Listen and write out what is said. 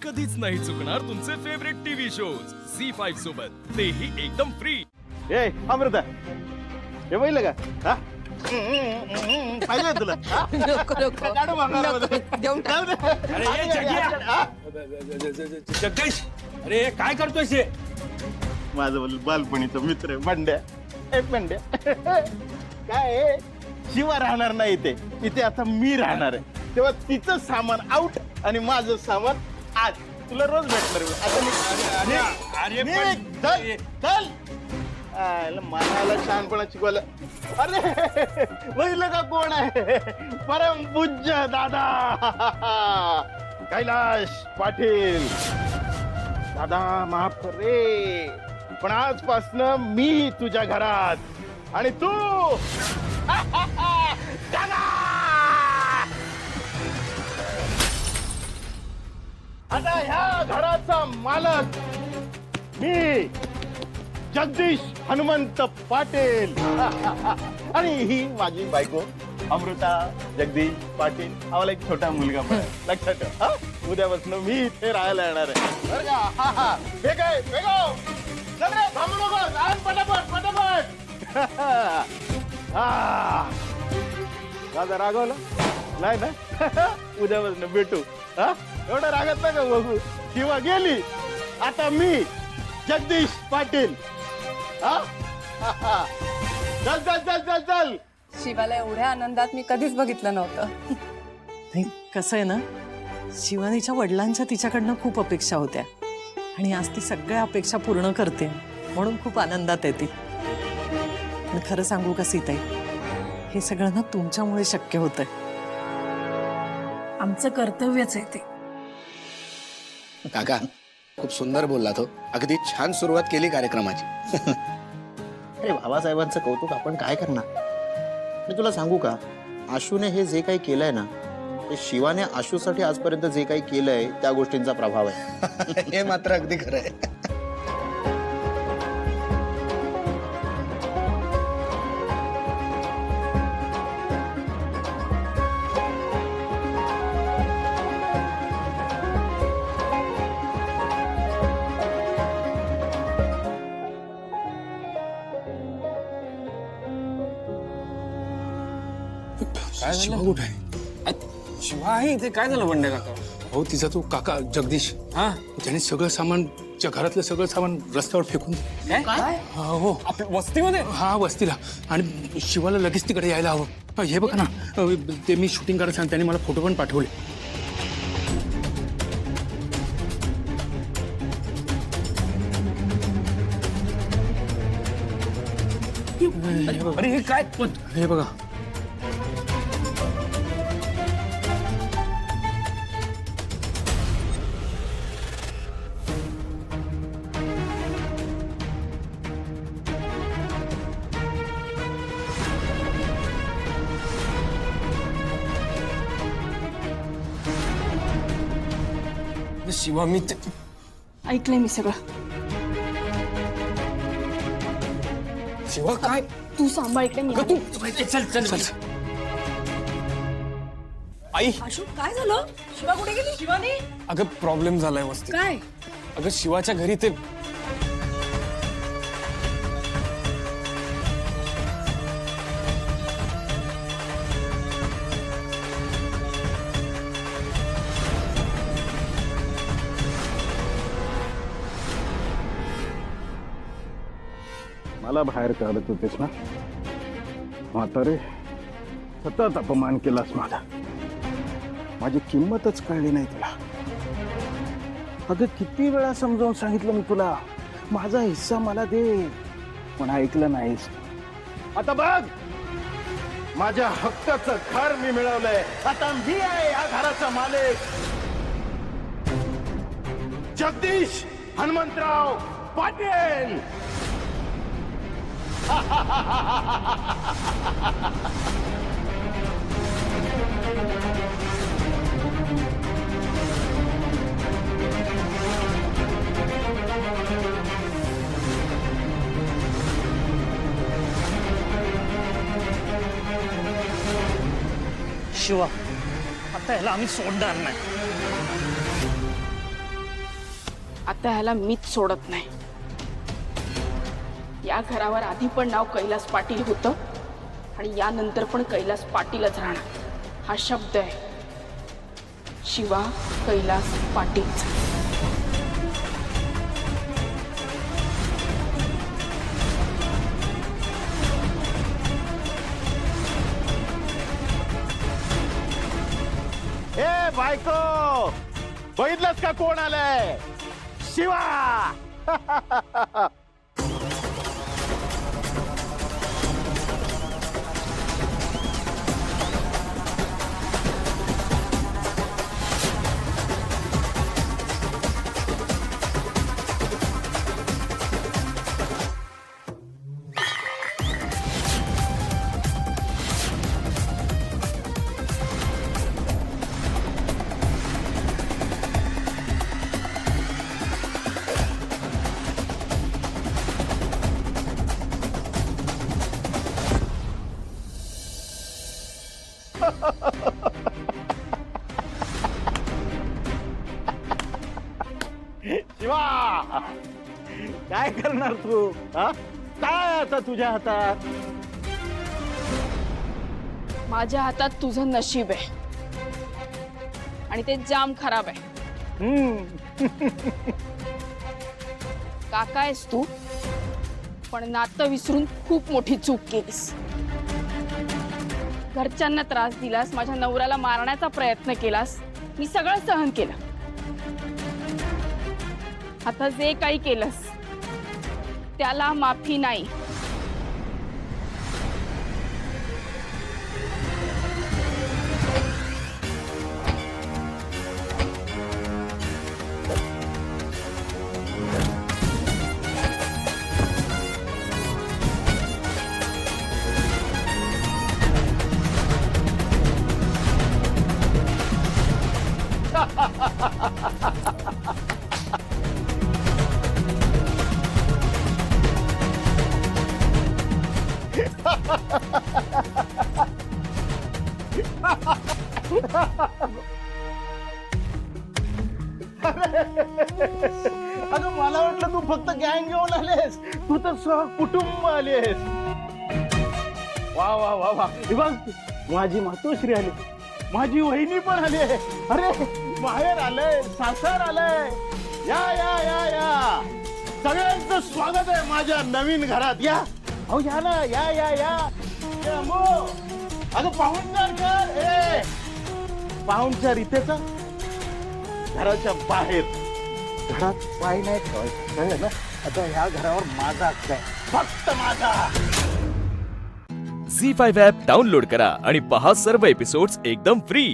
कधीच नाही चुकणार तुमचे फेवरेट टीव्ही शोज झी5 सोबत, तेही एकदम फ्री। ए अमृता हे पाहिलं का हा? पाहिलं तुला हा? नको नको काढू भंगारामध्ये. देऊन टाक. जाऊ दे. अरे ये जग्या. हा? जगदीश, अरे काय करतोय शे? माझं बालपणीचा मित्र आहे बंड्या. ए बंड्या काय आहे? शिवा राहणार नाही इथे, इथे आता मी राहणार आहे. तेव्हा तिचं सामान आउट आणि माझं सामान आज. तुला रोज भेटणार मी. आता अरे निघ, पण- निघ, चल चल. आयला मानाला शहाणपणा शिकवलं. अरे बघितलं का कोण आहे? परमपूज्य दादा कैलाश पाटील. दादा माफ कर रे, पण आजपासनं मी तुझ्या घरात आणि तू दादा. आता ह्या घराचा मालक मी जगदीश हनुमंत पाटील आणि ही माझी बायको अमृता जगदीश पाटील. आम्हाला एक छोटा मुलगा पण आहे. लक्षात ठेव हा? उद्यापासून मी इथे राहायला येणार आहे बरं का? हा हा वेग आहे वेगो. चल रे, थांबू नको, आण पटापट पटापट. हा दादा रागवला नाही ना? उद्यापासून भेटू हा? एवढं रागत नका बघू. शिवा गेली, आता मी जगदीश पाटील. हा? चल चल चल चल चल. शिवाला एवढ्या आनंदात मी कधीच बघितलं नव्हतं. नाही कसं आहे ना, शिवानीच्या वडिलांच्या तिच्याकडनं खूप अपेक्षा होत्या आणि आज ती सगळ्या अपेक्षा पूर्ण करते, म्हणून खूप आनंदात आहे ती. पण खरं सांगू का सीताई, हे सगळं ना तुमच्यामुळे शक्य होतंय. आमचं कर्तव्यच आहे ते. काका खूप सुंदर बोलला तो. अगदी छान सुरुवात केली कार्यक्रमाची. अरे बाबासाहेबांचं कौतुक आपण काय करणार. मी तुला सांगू का, आशूने हे जे काही केलंय ना, ते शिवाने आशूसाठी आजपर्यंत जे काही केलंय त्या गोष्टींचा प्रभाव आहे. हे मात्र अगदी खरं आहे. काय शिवा कुठे आहे? शिवा आहे इथे. काय झालं बंड्या काका? हो तिचा तो काका जगदीश, हा त्याने सगळं सामान, घरातलं सगळं सामान रस्त्यावर फेकून दिलं. काय? हा, हो आपल्या वस्तीमध्ये? हा वस्तीला. आणि शिवाला लगेच तिकडे यायला हवं. हे बघा ना, ते मी शूटिंग करायला सांग, त्याने मला फोटो पण पाठवले. अरे हे काय? हे बघा. शिवा मी ऐकलंय मी सगळं. शिवा काय? तू सांभाळ इकडे मी. अगं तू चल चल चल. आई, आशू काय झालं? शिवा कुठे गेली? शिवानी अगं प्रॉब्लेम झालाय वस्तीत. काय? अगं शिवाच्या घरी ते मला बाहेर काढत होतेस ना म्हातारे. सतत अपमान केलास माझा. माझी किंमतच कळली नाही तुला. अगं किती वेळा समजावून सांगितलं मी तुला, माझा हिस्सा मला दे, पण ऐकलं नाहीस. आता बघ, माझ्या हक्काचं घर मी मिळवलंय. आता मी आहे या घराचा मालक. जगदीश हनुमंतराव पाटील. शिवा, आता याला आम्ही सोडणार नाही. आता ह्याला मीच सोडत नाही. या घरावर आधी पण नाव कैलास पाटील होतं आणि यानंतर पण कैलास पाटीलच राहणार. हा शब्द आहे, शिवा कैलास पाटील. ए बायको, बघितलंस का कोण आलंय? शिवा. शिवा, काय करणार तू? हा? काय आता तुझ्या हातात? माझ्या हातात तुझं नशीब आहे आणि ते जाम खराब आहे. काका आहेस तू, पण नातं विसरून खूप मोठी चूक केलीस. घरच्यांना त्रास दिलास, माझ्या नवऱ्याला मारण्याचा प्रयत्न केलास, मी सगळं सहन केलं. आता जे काही केलंस त्याला माफी नाही. अगं मला वाटलं तू फक्त गँग घेऊन आलेस, तू तर सहकुटुंब आलेस. वा वा वा वा, हे बघ माझी मातोश्री आली, माझी वहिनी पण आली. अरे बाहेर आलंय, सासर आलंय. या या या या, सगळ्यांचं स्वागत आहे माझ्या नवीन घरात. या अहो, या ना, या या या. अगं पाहुणचार कर. पाहुणचार इथेच, घराच्या बाहेर. घरात पाय नाही ठेवायचं, कळलं ना? आता ह्या घरावर माझा हक्क आहे, फक्त माझा. झी5 ॲप डाउनलोड करा आणि पहा सर्व एपिसोड्स एकदम फ्री.